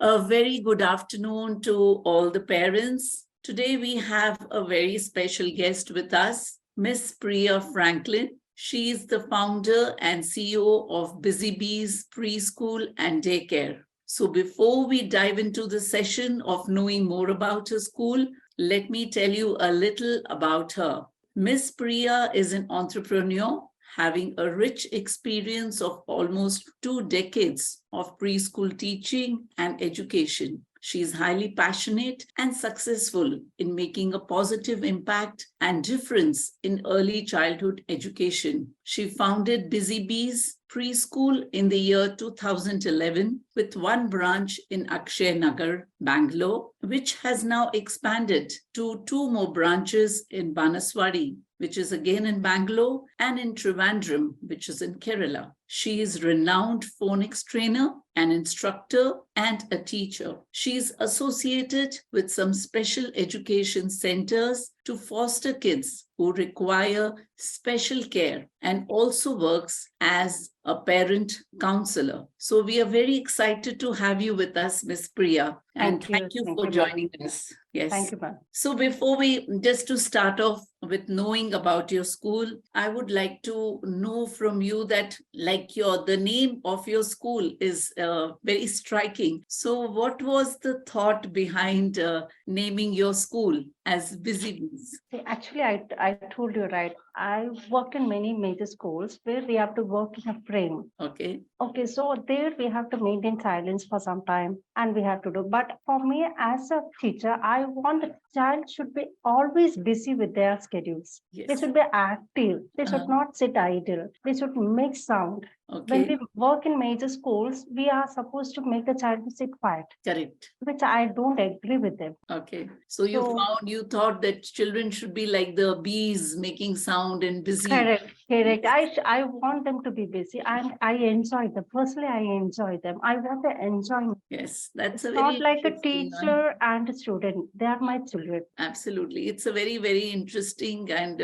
A very good afternoon to all the parents. Today we have a very special guest with us, Miss Priya Franklin. She is the founder and CEO of Busy Bees Preschool and Daycare. So before we dive into the session of knowing more about her school, let me tell you a little about her. Miss Priya is an entrepreneur having a rich experience of almost 2 decades of preschool teaching and education. She is highly passionate and successful in making a positive impact and difference in early childhood education. She founded Busy Bees Preschool in the year 2011 with one branch in Akshaya Nagar, Bangalore, which has now expanded to two more branches in Banaswadi, which is again in Bangalore, and in Trivandrum, which is in Kerala. She is renowned phonics trainer, an instructor, and a teacher. She is associated with some special education centers to foster kids who require special care and also works as a parent counselor. So we are very excited to have you with us, Ms. Priya. And thank you for joining us. Yes. Thank you, ma'am. So before just to start off with knowing about your school, I would like to know from you that the name of your school is very striking. So what was the thought behind naming your school as Busy Bees? Actually, I told you, right? I worked in many major schools where we have to work in a frame. Okay. Okay, so there we have to maintain silence for some time and we have to do. But for me, as a teacher, I want the child should be always busy with their schedules. Yes. They should be active. They should not sit idle. They should make sound. Okay. When we work in major schools, we are supposed to make the child sit quiet. Correct. Which I don't agree with them. Okay. So you thought that children should be like the bees making sound and busy. Correct. I want them to be busy and I enjoy them. Personally, I enjoy them. I want to enjoy. Yes, that's Not like a teacher and a student. They are my children. Absolutely. It's a very, very interesting and,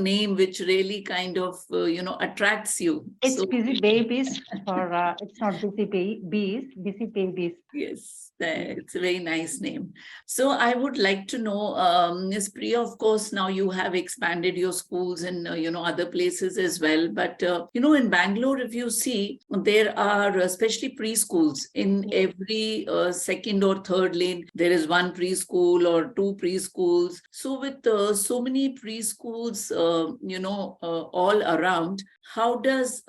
name which really kind of, attracts you. It's Busy Babies or it's not Busy Bees, Busy Babies. Yes, it's a very nice name. So I would like to know, Ms. Priya, of course, now you have expanded your schools in, other places as well. But, in Bangalore, if you see, there are especially preschools in every second or third lane. There is one preschool or two preschools. So with so many preschools, all around, how does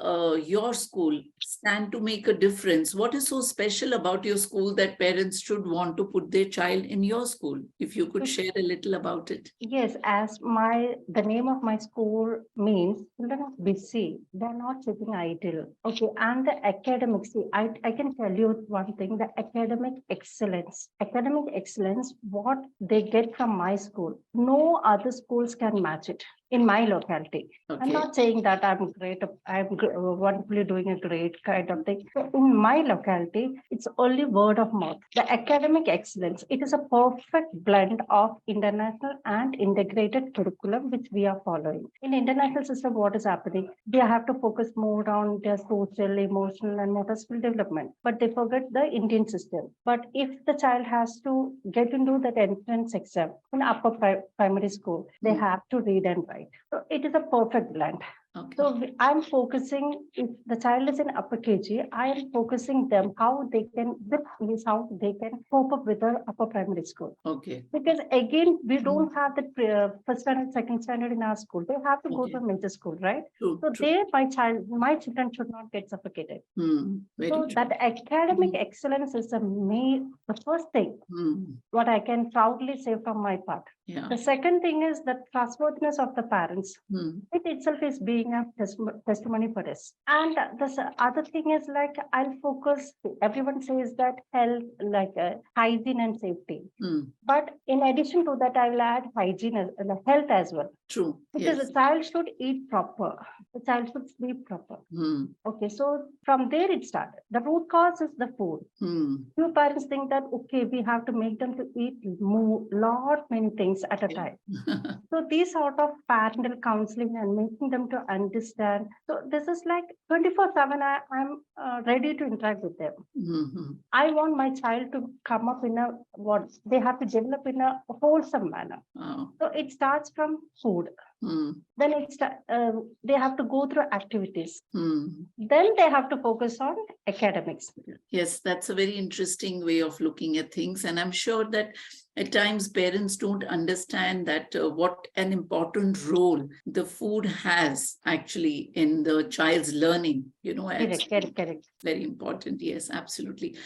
your school stand to make a difference? What is so special about your school that parents should want to put their child in your school? If you could share a little about it. Yes, as the name of my school means children are busy. They're not sitting idle. Okay, and the academics, I can tell you one thing, the academic excellence. Academic excellence, what they get from my school, no other schools can match it. In my locality. Okay. I'm not saying that I'm great, wonderfully doing a great kind of thing. So in my locality, it's only word of mouth. The academic excellence, it is a perfect blend of international and integrated curriculum which we are following. In international system, what is happening? They have to focus more on their social, emotional, and motor skill development, but they forget the Indian system. But if the child has to get into that entrance exam in upper primary school, they have to read and write. So it is a perfect blend. Okay. So I'm focusing, if the child is in upper KG, I am focusing them how they can cope up with the upper primary school. Okay. Because again, we don't have the first standard, second standard in our school. They have to go to a major school, right? True. There, my children should not get suffocated. That academic excellence is the first thing, what I can proudly say from my part. Yeah. The second thing is the trustworthiness of the parents. It itself is being a testimony for us. And the other thing is I'll focus, everyone says that health, hygiene and safety. But in addition to that, I will add hygiene, health as well. True. Because the child should eat proper. The child should sleep proper. Okay, so from there it started. The root cause is the food. Few parents think that, okay, we have to make them to eat many things at a time. So these sort of parental counseling and making them to understand. So this is like 24/7. I'm ready to interact with them. Mhm. I want my child to come up in a what they have to develop in a wholesome manner. Oh. So it starts from food. Then they have to go through activities. Then they have to focus on academics. Yes, that's a very interesting way of looking at things. And I'm sure that at times parents don't understand that what an important role the food has actually in the child's learning, Correct. Very important. Yes, absolutely.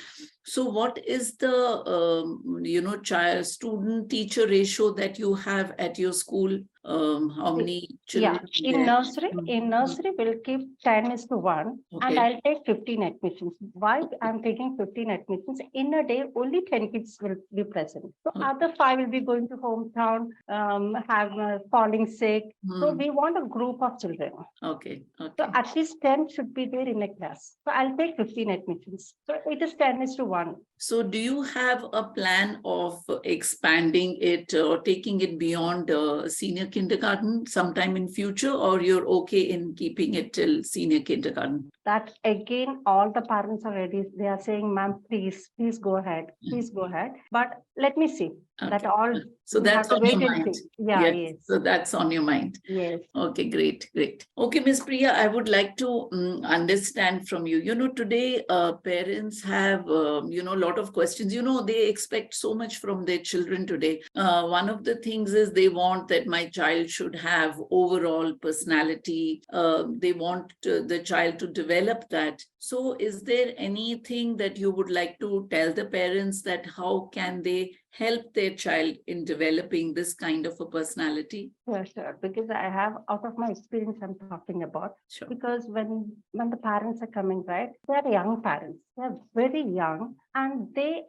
So what is the, child student teacher ratio that you have at your school? How many children? In nursery, we'll keep 10:1, and I'll take 15 admissions. Why I'm taking 15 admissions? In a day, only 10 kids will be present. So other 5 will be going to hometown, falling sick. So we want a group of children. Okay. So at least 10 should be there in a class. So I'll take 15 admissions. So it is 10:1. So do you have a plan of expanding it or taking it beyond senior kindergarten sometime in future, or you're okay in keeping it till senior kindergarten? That again, all the parents are ready. They are saying, ma'am, please go ahead. Please go ahead. But let me see. That all. So that's on your mind. Yes. So that's on your mind. Yes. Okay, great. Okay, Miss Priya, I would like to understand from you. Today parents have, a lot of questions. They expect so much from their children today. One of the things is they want that my child should have overall personality. They want the child to develop that. So is there anything that you would like to tell the parents that how can they help their child in developing this kind of a personality? Sure. Because I have, out of my experience, I'm talking about. Sure. Because when the parents are coming, right, they're young parents. They're very young, and they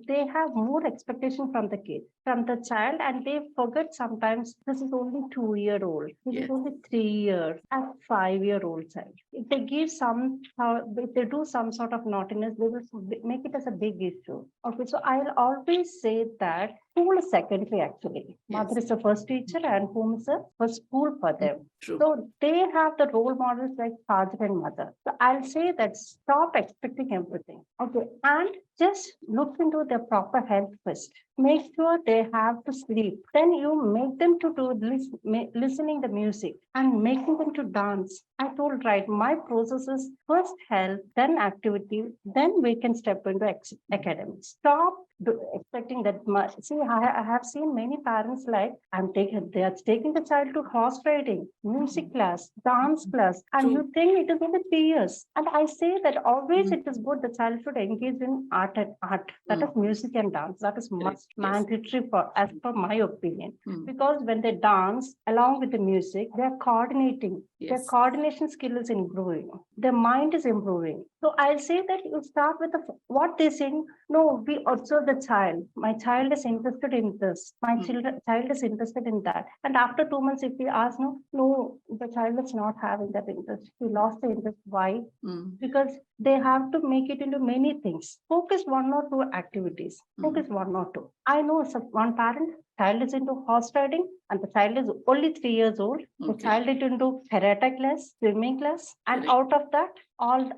have more expectation from the kid, from the child, and they forget sometimes this is only 2-year-old. This is only 3 years, a 5-year-old child. If they if they do some sort of naughtiness, they will make it as a big issue. Okay, so I'll always say that school is secondary actually. Mother is the first teacher and home is the first school for them. True. So they have the role models like father and mother. So I'll say that stop expecting everything. Okay, and just look into their proper health first. Make sure they have to sleep. Then you make them to do listening the music and making them to dance. I told right, my process is first health, then activity, then we can step into academics. Stop expecting that much. See, I have seen many parents like they are taking the child to horse riding, music class, dance class, and you think it is only 3 years. And I say that always it is good the child should engage in art. That is music and dance. That is must mandatory as per my opinion. Because when they dance along with the music, they are coordinating. Their coordination skill is improving. Their mind is improving. So I'll say that you start with what they sing. No, we observe the child. My child is interested in this. My child is interested in that. And after 2 months, if we ask, no, the child is not having that interest. He lost the interest. Why? Because they have to make it into many things. Focus 1 or 2 activities. Focus 1 or 2. I know one parent, child is into horse riding and the child is only 3 years old. The child is into karate class, swimming class. And out of that,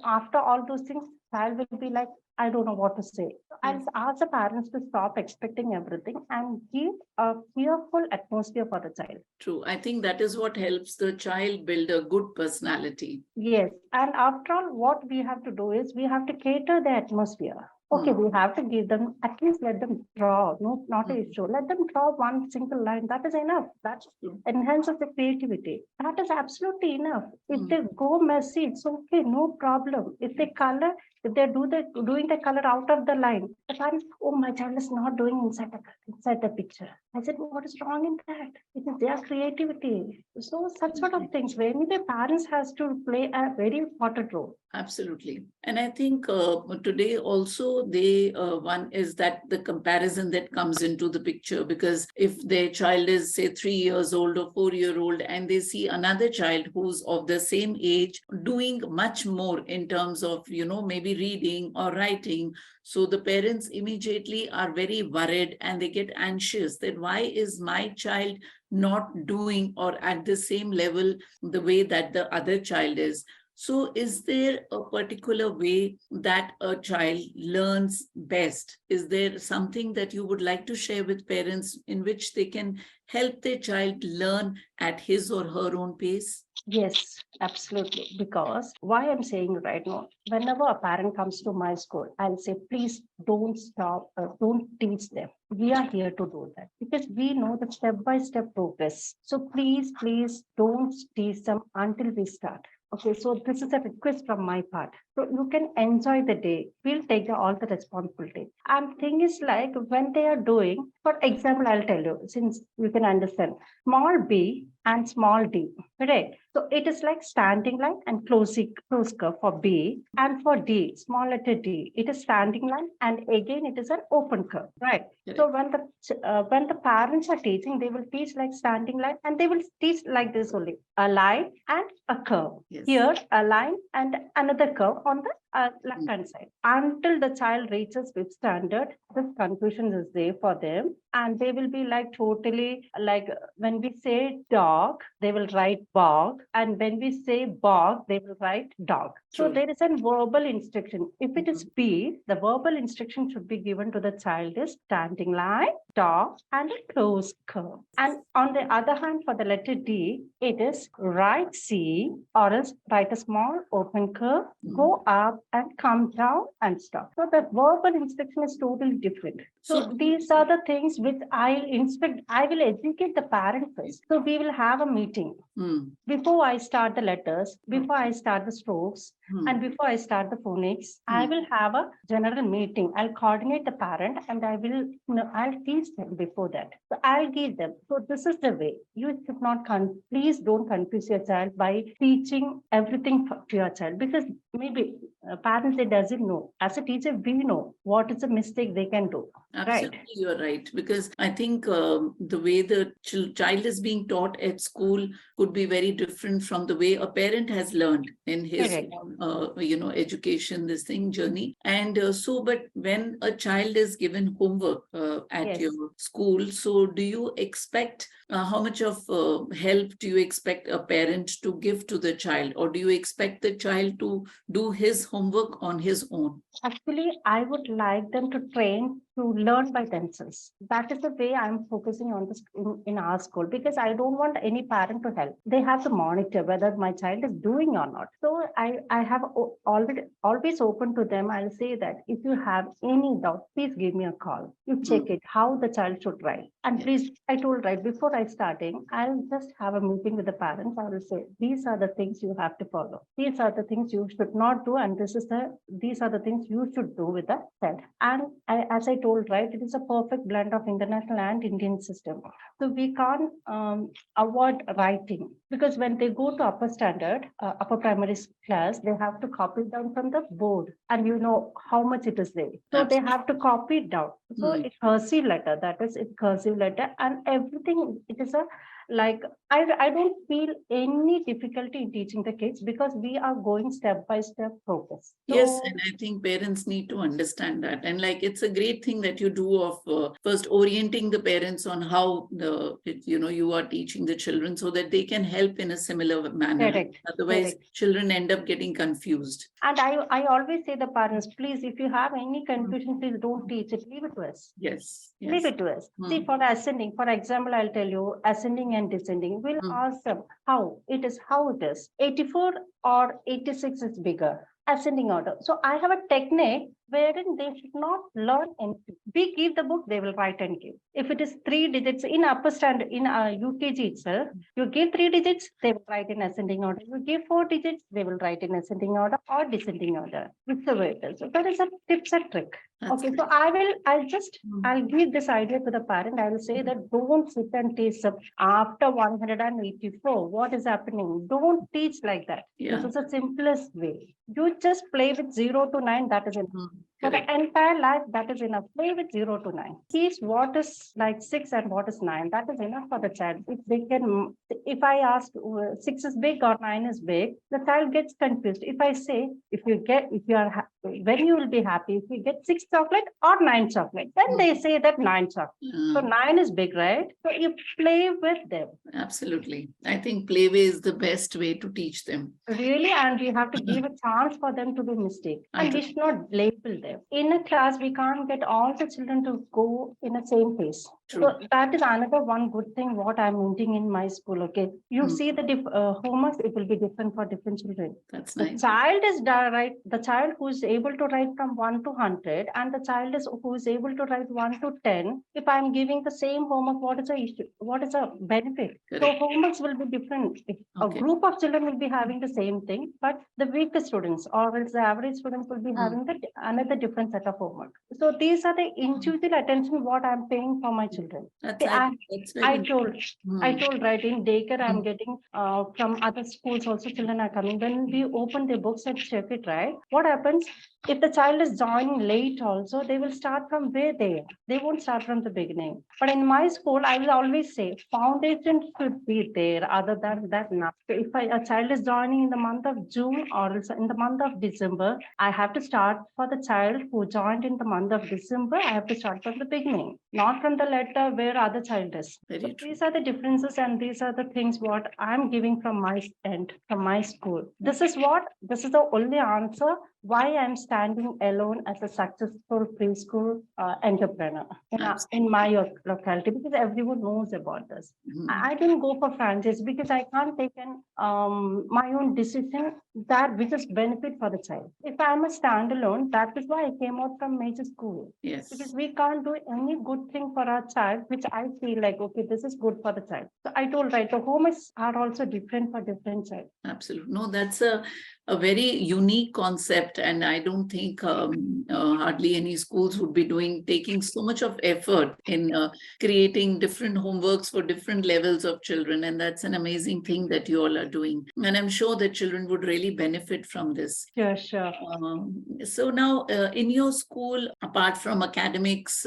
after all those things, child will be like, I don't know what to say. I'll ask the parents to stop expecting everything and give a fearful atmosphere for the child. True. I think that is what helps the child build a good personality. Yes. And after all, what we have to do is we have to cater the atmosphere. Okay, we have to give them, at least let them draw, not an issue. Let them draw one single line. That is enough. That enhances the creativity. That is absolutely enough. If they go messy, it's okay, no problem. If they color, if they're doing the color out of the line, the parents, oh, my child is not doing inside the picture. I said, what is wrong in that? It is their creativity. So such sort of things, where the parents has to play a very important role. Absolutely. And I think today also also they one is that the comparison that comes into the picture, because if their child is say 3 years old or 4 year old and they see another child who's of the same age doing much more in terms of maybe reading or writing, so the parents immediately are very worried and they get anxious that why is my child not doing or at the same level the way that the other child is. So, is there a particular way that a child learns best? Is there something that you would like to share with parents in which they can help their child learn at his or her own pace? Yes, absolutely. Because why I'm saying right now, whenever a parent comes to my school, I'll say, please don't stop, don't teach them. We are here to do that because we know the step by step progress. So please don't teach them until we start. Okay, so this is a request from my part. So you can enjoy the day. We'll take all the responsibility. And thing is like when they are doing, for example, I'll tell you, since you can understand, small b and small d, correct? So it is like standing line and close curve for B, and for D, small letter D, it is standing line and again it is an open curve, right? So when the parents are teaching, they will teach like standing line and they will teach like this only, a line and a curve. Yes. Here a line and another curve on the left hand side until the child reaches fifth standard. This confusion is there for them, and they will be like totally like when we say dog, they will write bog, and when we say bog, they will write dog. So True. there is a verbal instruction. If it is B, the verbal instruction should be given to the child is standing line, dog, and a closed curve. And on the other hand, for the letter D, it is write C or else write a small open curve, go up and come down and stop. So the verbal instruction is totally different. So these are the things which I will educate the parent first. So we will have a meeting. Before I start the letters, before I start the strokes, and before I start the phonics, I will have a general meeting. I'll coordinate the parent and I'll teach them before that. So I'll give them. So this is the way. You should not please don't confuse your child by teaching everything to your child, because maybe parents, they doesn't know. As a teacher, we know what is a mistake they can do. Absolutely, Right. you're right. Because I think the way the child is being taught at school could be very different from the way a parent has learned in his own, education, this thing journey. And but when a child is given homework at your school, so do you expect how much of help do you expect a parent to give to the child, or do you expect the child to do his homework on his own? Actually, I would like them to train to learn by themselves. That is the way I'm focusing on this in our school, because I don't want any parent to help. They have to monitor whether my child is doing or not. So I have always open to them. I'll say that if you have any doubt, please give me a call. You check it, how the child should write. And please, I told right before I starting, I'll just have a meeting with the parents. I will say, these are the things you have to follow. These are the things you should not do. And these are the things you should do with the child. And as I told, right, it is a perfect blend of international and Indian system. So we can't avoid writing, because when they go to upper standard, upper primary class, they have to copy it down from the board, and you know how much it is there. So they have to copy it down. So it's cursive letter, that is it cursive letter, and everything. It is a like I don't feel any difficulty in teaching the kids, because we are going step by step progress. So, yes, and I think parents need to understand that. And like it's a great thing that you do of first orienting the parents on how you are teaching the children so that they can help in a similar manner. Correct. Otherwise, children end up getting confused. And I always say the parents, please, if you have any confusion, please don't teach it. Leave it to us. Yes. Leave it to us. See, for ascending, for example, I'll tell you ascending and descending. We'll ask them how it is. 84 or 86 is bigger. Ascending order. So I have a technique wherein they should not learn anything. We give the book, they will write and give. If it is 3 digits in upper standard, in UKG itself, you give 3 digits, they will write in ascending order. You give 4 digits, they will write in ascending order or descending order. Whichever it is. So that is a tips and trick. Okay, so I'll give this idea to the parent. I will say that don't sit and teach them after 184. What is happening? Don't teach like that. This is the simplest way. You just play with 0 to 9. That is enough. For the entire life, that is enough. Play with 0 to 9. Teach what is like 6 and what is 9. That is enough for the child. If they can, if I ask 6 is big or 9 is big, the child gets confused. If I say, if you are happy, when you will be happy, if you get 6 chocolate or 9 chocolate, then they say that 9 chocolate. So 9 is big, right? So you play with them. Absolutely. I think playway is the best way to teach them. Really, and we have to give a chance for them to do mistake. And we should not label them. In a class, we can't get all the children to go in the same pace. True. So that is another one good thing what I'm meeting in my school. Okay, you see the homeworks, it will be different for different children. That's the nice. child is right. The child who is able to write from 1 to 100, and the child who is able to write 1 to 10. If I'm giving the same homework, what is the issue? What is the benefit? Correct. So homeworks will be different. A group of children will be having the same thing, but the weaker students or else the average students will be having another different set of homework. So these are the individual attention what I'm paying for my children. I told right in daycare I'm getting from other schools also children are coming. When we open the books and check it, right, what happens if the child is joining late also, they will start from where they are. They won't start from the beginning. But in my school, I will always say foundation should be there. Other than that, not. If a child is joining in the month of June or in the month of December, I have to start for the child who joined in the month of December. I have to start from the beginning, not from the letter where other child is. So these are the differences, and these are the things what I'm giving from my end, from my school. This is the only answer why I'm standing alone as a successful preschool entrepreneur in my locality, because everyone knows about this. I didn't go for franchise because I can't take my own decision that which is benefit for the child. If I'm a standalone, that is why I came out from major school. Yes. Because we can't do any good thing for our child, which I feel like, okay, this is good for the child. So I told, right, the homes are also different for different child. Absolutely. No, that's a very unique concept. And I don't think hardly any schools would be taking so much of effort in creating different homeworks for different levels of children. And that's an amazing thing that you all are doing. And I'm sure that children would really benefit from this. Sure. So now in your school, apart from academics,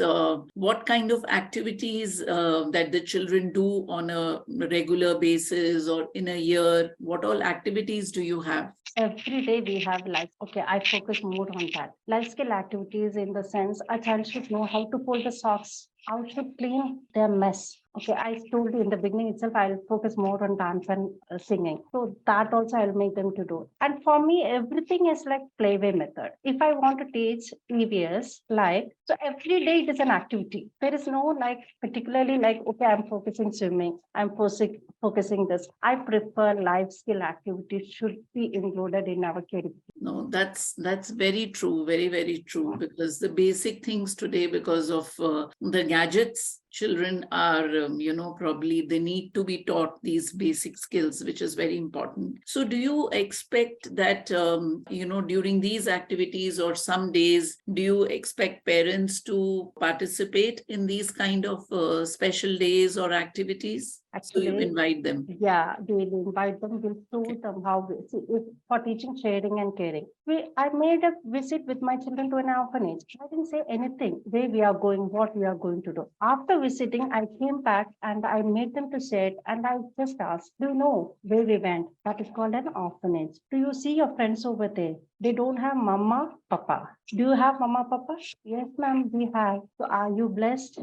what kind of activities that the children do on a regular basis or in a year? What all activities do you have? Every day we have life. Okay, I focus more on that. Life skill activities in the sense a child should know how to fold the socks, how to clean their mess. Okay, I told you in the beginning itself, I'll focus more on dance and singing. So that also I'll make them to do. And for me, everything is like playway method. If I want to teach EVS, so every day it is an activity. There is no particularly okay, I'm focusing swimming, I'm focusing this. I prefer life skill activities should be included in our curriculum. No, that's very true, very, very true, because the basic things today, because of the gadgets, children are, probably they need to be taught these basic skills, which is very important. So do you expect that, during these activities or some days, do you expect parents to participate in these kind of special days or activities? Actually, so you invite them. Yeah, we'll invite them. We'll show them how for teaching, sharing, and caring. I made a visit with my children to an orphanage. I didn't say anything. Where we are going, what we are going to do. After visiting, I came back and I made them to share it. And I just asked, do you know where we went? That is called an orphanage. Do you see your friends over there? They don't have mama, papa. Do you have mama, papa? Yes, ma'am, we have. So are you blessed?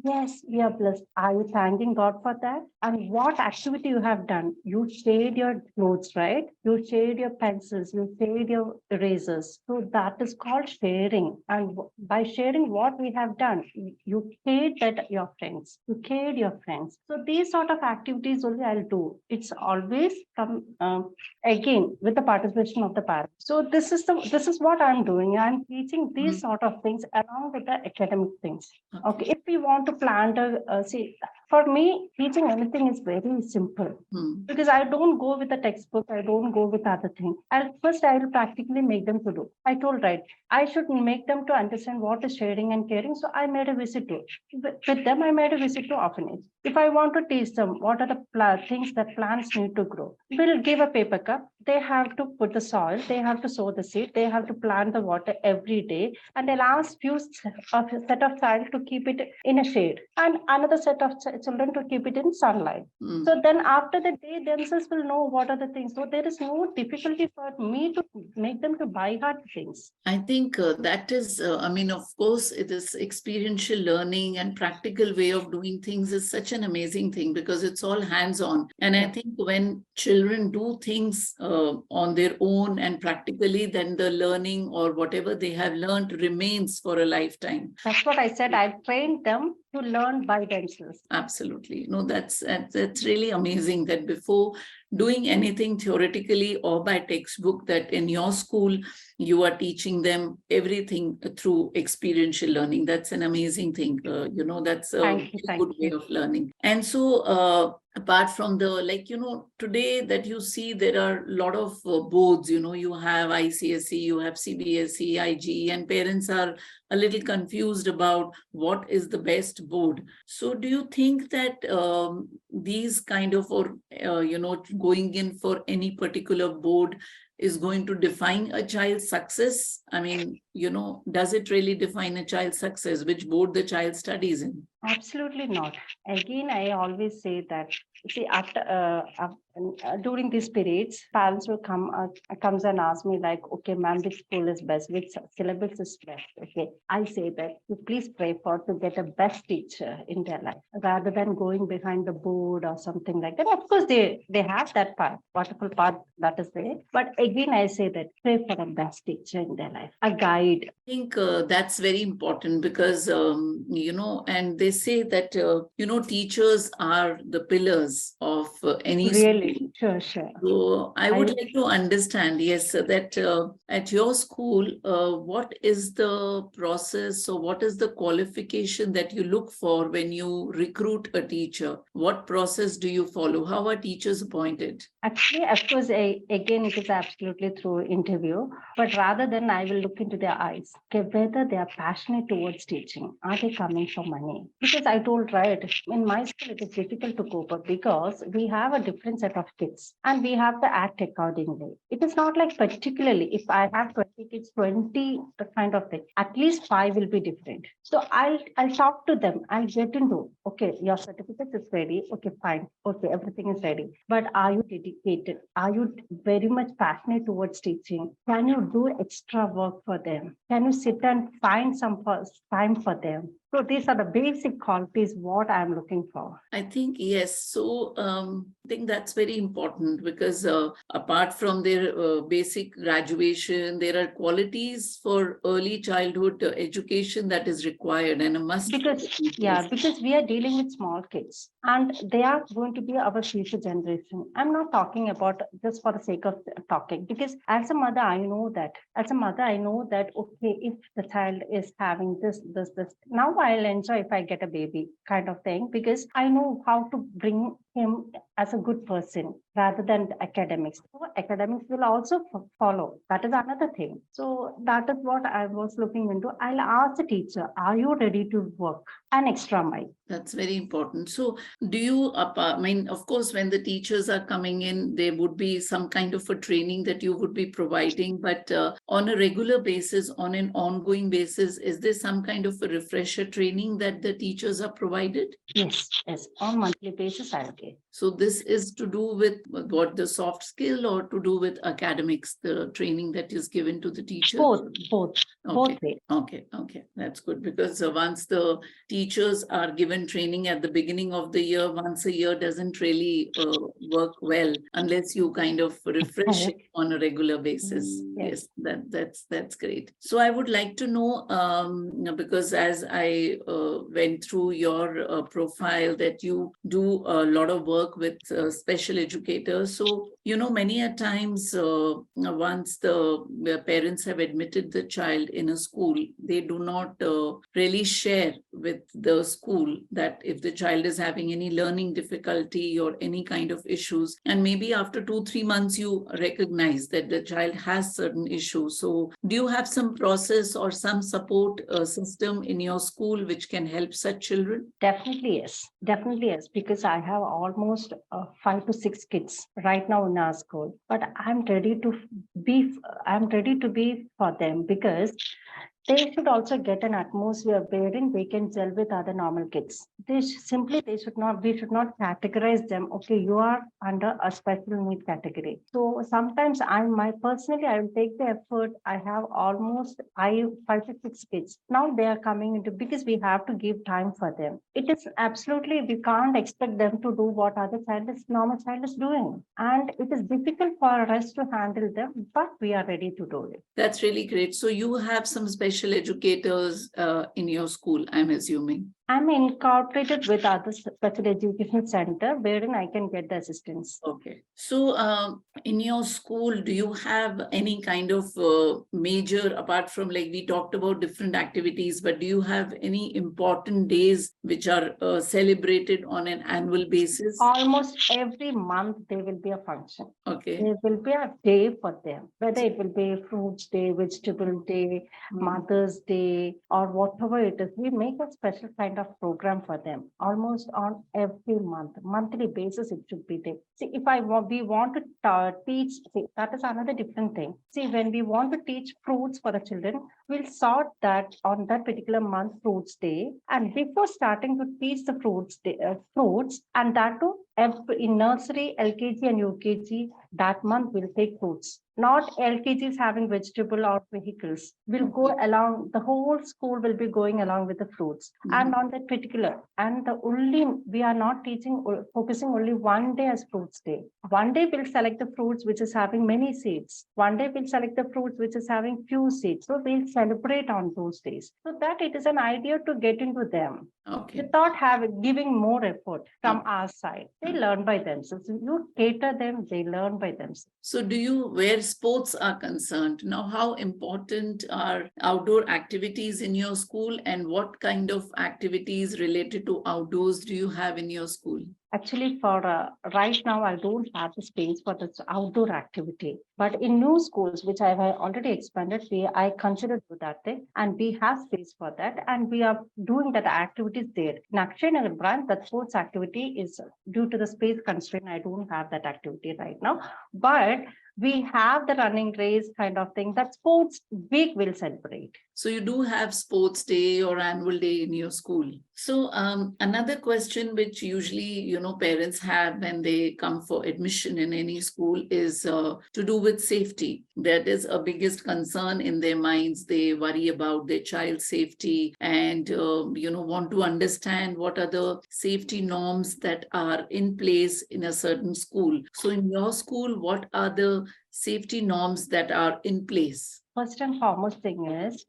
Yes, we are blessed. Are you thanking God for that? And what activity you have done? You shared your clothes, right? You shared your pencils, you shared your erasers. So that is called sharing. And by sharing what we have done, you cared that your friends. You cared your friends. So these sort of activities only I'll do. It's always from again with the participation of the parents. So this is what I'm doing. I'm teaching these sort of things along with the academic things. Okay, if we want to plan For me, teaching anything is very simple because I don't go with the textbook. I don't go with other things. I will practically make them to do. I told right, I should make them to understand what is sharing and caring. So I made a visit to with them. I made a visit to orphanage. If I want to teach them what are the things that plants need to grow, we'll give a paper cup. They have to put the soil. They have to sow the seed. They have to plant the water every day, and they'll ask set of child to keep it in a shade, and another set of children to keep it in sunlight. So then after the day, themselves will know what are the things. So there is no difficulty for me to make them to buy hard things. I think that is, of course, it is experiential learning and practical way of doing things is such an amazing thing because it's all hands-on. And I think when children do things on their own and practically, then the learning or whatever they have learned remains for a lifetime. That's what I said. I've trained them to learn by themselves. Absolutely. No, that's really amazing that before doing anything theoretically or by textbook, that in your school you are teaching them everything through experiential learning. That's an amazing thing. That's a good way of learning. And so apart from today that you see, there are a lot of boards, you have ICSE, you have CBSE, IG, and parents are a little confused about what is the best board. So do you think that these kind of, going in for any particular board is going to define a child's success? I mean, does it really define a child's success, which board the child studies in? Absolutely not. Again, I always say that, after during these periods, parents will comes and ask me like, okay, ma'am, which school is best, which syllabus is best. Okay, I say that you please pray for to get a best teacher in their life rather than going behind the board or something like that. Of course, they have that part, wonderful part that is there. But again, I say that pray for a best teacher in their life, a guide. I think that's very important because, and they say that, teachers are the pillars of any really school. Sure. So I would like to understand, yes, that at your school, what is the process or what is the qualification that you look for when you recruit a teacher? What process do you follow? How are teachers appointed? Actually, of course, again, it is absolutely through interview, but rather than I will look into their eyes, okay, whether they are passionate towards teaching, are they coming for money? Because I told, right, in my school, it is difficult to cope up because we have a different set of kids and we have to act accordingly. It is not like particularly if I have 20 kids, 20 kind of thing, at least 5 will be different. So I'll talk to them. I'll get into, okay, your certificate is ready. Okay, fine. Okay, everything is ready. But are you dedicated? Are you very much passionate towards teaching? Can you do extra work for them? Can you sit and find some time for them? So these are the basic qualities what I'm looking for. I think, yes. So I think that's very important because apart from their basic graduation, there are qualities for early childhood education that is required and a must. Because we are dealing with small kids and they are going to be our future generation. I'm not talking about just for the sake of talking because as a mother, I know that. Okay, if the child is having this, now I'll enjoy if I get a baby kind of thing because I know how to bring him as a good person rather than the academics. So academics will also follow. That is another thing. So that is what I was looking into. I'll ask the teacher, are you ready to work an extra mile? That's very important. So do you, of course, when the teachers are coming in, there would be some kind of a training that you would be providing, but on a regular basis, on an ongoing basis, is there some kind of a refresher training that the teachers are provided? Yes. On monthly basis, I'll get. So this is to do with what, the soft skill or to do with academics, the training that is given to the teachers? Both ways. Okay. That's good because once the teachers are given training at the beginning of the year, once a year doesn't really work well unless you kind of refresh it on a regular basis. Yes, that's great. So I would like to know, because as I went through your profile, that you do a lot of work work with special educators. So, many a times once the parents have admitted the child in a school, they do not really share with the school that if the child is having any learning difficulty or any kind of issues, and maybe after 2-3 months you recognize that the child has certain issues. So do you have some process or some support system in your school which can help such children? Definitely yes. Definitely yes. Because I have almost 5 to 6 kids right now in our school. But I'm ready to be for them because they should also get an atmosphere wherein they can gel with other normal kids. They should not, we should not categorize them. Okay, you are under a special need category. So sometimes I will take the effort. I have almost 5 to 6 kids. Now they are coming into, because we have to give time for them. It is absolutely, we can't expect them to do what normal child is doing. And it is difficult for us to handle them, but we are ready to do it. That's really great. So you have some special educators in your school, I'm assuming. I'm incorporated with other special education center wherein I can get the assistance. Okay. So in your school, do you have any kind of major, apart from like we talked about different activities, but do you have any important days which are celebrated on an annual basis? Almost every month there will be a function. Okay. There will be a day for them, whether it will be fruits day, vegetable day, Mother's Day, or whatever it is. We make a special kind of program for them almost on every monthly basis. It should be there. See, we want to teach, see, that is another different thing. See, when we want to teach fruits for the children, we'll sort that on that particular month, fruits day. And before starting to teach the fruits, and that too, in nursery, LKG and UKG, that month we'll take fruits. Not LKG is having vegetable or vehicles. We'll go along, the whole school will be going along with the fruits. And on that particular, we are not focusing only one day as fruits day. One day we'll select the fruits which is having many seeds. One day we'll select the fruits which is having few seeds. So we'll celebrate on those days. So that it is an idea to get into them. Okay. Without giving more effort from our side. They learn by themselves. You cater them, they learn by themselves. So where sports are concerned, now how important are outdoor activities in your school, and what kind of activities related to outdoors do you have in your school? Actually, for right now, I don't have the space for this outdoor activity. But in new schools, which I have already expanded, I consider do that thing, and we have space for that, and we are doing that activities there. In Akshaya Nagar branch, that sports activity is due to the space constraint. I don't have that activity right now, but we have the running race kind of thing that sports week will celebrate. So you do have sports day or annual day in your school. So another question which usually, parents have when they come for admission in any school is to do with safety. That is a biggest concern in their minds. They worry about their child's safety and, want to understand what are the safety norms that are in place in a certain school. So in your school, what are the safety norms that are in place? First and foremost thing is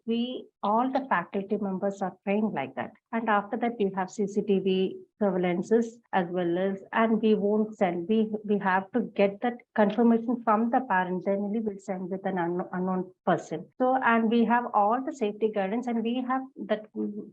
all the faculty members are trained like that. And after that, we have CCTV surveillances as well as, and we won't send, we have to get that confirmation from the parent, then only we'll send with an unknown person. So, and we have all the safety guidance and we have that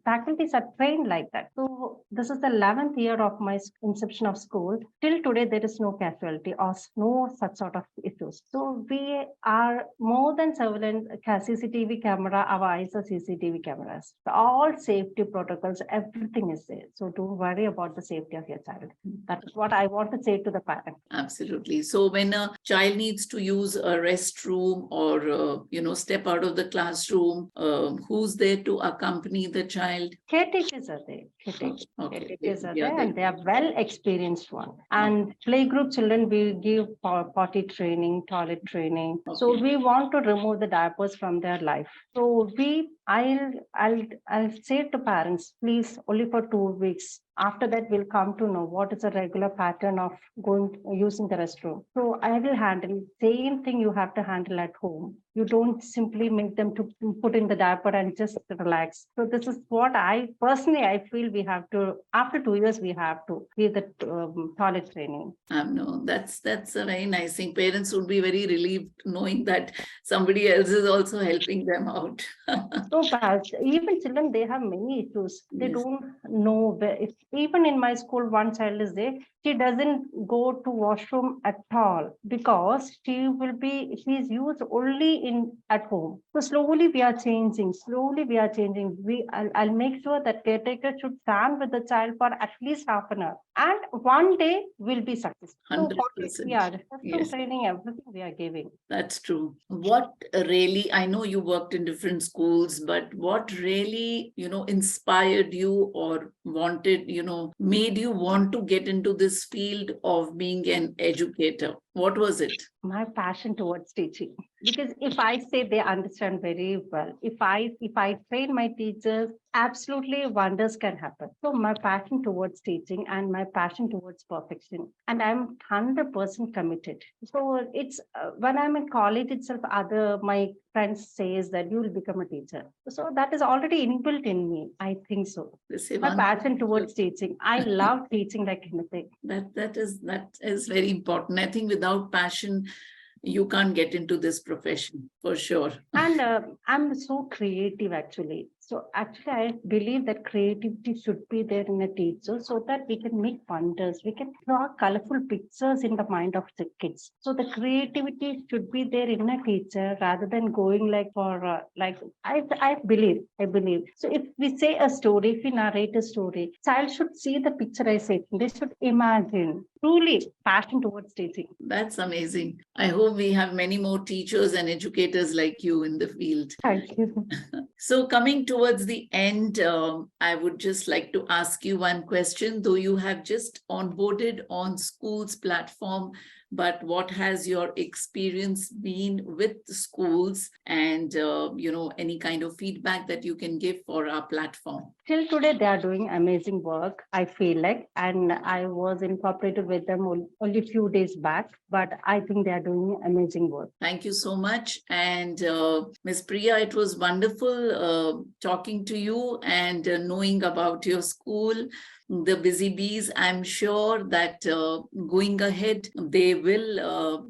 faculties are trained like that. So this is the 11th year of my inception of school. Till today, there is no casualty or no such sort of issues. So we are more than surveillance, CCTV camera, our eyes are CCTV cameras. So all safety protocols, everything is there. So don't worry about the safety of your child. That is what I want to say to the parent. Absolutely. So when a child needs to use a restroom or, step out of the classroom, who's there to accompany the child? Caretakers are there. Caretakers are there, there. And they are well experienced one. And playgroup children will give potty training, toilet training. Okay. So we want to remove the diapers from their life. So I'll say to parents, please only for 2 weeks. After that, we'll come to know what is a regular pattern of using the restroom. So I will handle same thing you have to handle at home. You don't simply make them to put in the diaper and just relax. So this is what I feel we have to, after 2 years, we have to give the toilet training. No, that's a very nice thing. Parents would be very relieved knowing that somebody else is also helping them out. So fast. Even children, they have many issues. They Yes. don't know where. If, even in my school, one child is there. She doesn't go to washroom at all because she's used only in at home. So slowly we are changing. Slowly we are changing. I'll make sure that caretaker should stand with the child for at least half an hour, and one day will be successful. So 100%. yeah, the Yes. training, everything we are giving. That's true. What really, I know you worked in different schools, but what really, inspired you or wanted, made you want to get into this field of being an educator? What was it? My passion towards teaching. Because if I say, they understand very well. If I train my teachers, absolutely wonders can happen. So my passion towards teaching and my passion towards perfection, and I'm 100% committed. So it's when I'm in college itself, my friends says that you will become a teacher. So that is already inbuilt in me. I think so. My passion towards teaching. I love teaching like anything. That is very important. I think without passion, you can't get into this profession for sure. And I'm so creative actually. So actually, I believe that creativity should be there in a teacher so that we can make wonders. We can draw colorful pictures in the mind of the kids. So the creativity should be there in a teacher rather than going like for I believe. So if we say a story, if we narrate a story, child should see the picturization. They should imagine. Truly passion towards teaching. That's amazing. I hope we have many more teachers and educators like you in the field. Thank you. So coming towards the end, I would just like to ask you one question, though you have just onboarded on Skoolz platform, but what has your experience been with Skoolz and, any kind of feedback that you can give for our platform? Till today, they are doing amazing work, I feel like, and I was incorporated with them only a few days back, but I think they are doing amazing work. Thank you so much. And Ms. Priya, it was wonderful talking to you and knowing about your school, the Busy Bees. I'm sure that going ahead, they will,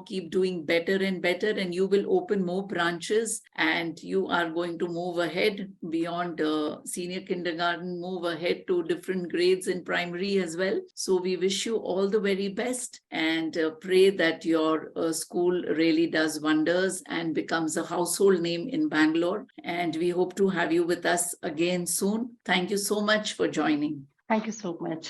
keep doing better and better, and you will open more branches, and you are going to move ahead beyond senior kindergarten, move ahead to different grades in primary as well. So we wish you all the very best and pray that your school really does wonders and becomes a household name in Bangalore. And we hope to have you with us again soon. Thank you so much for joining. Thank you so much.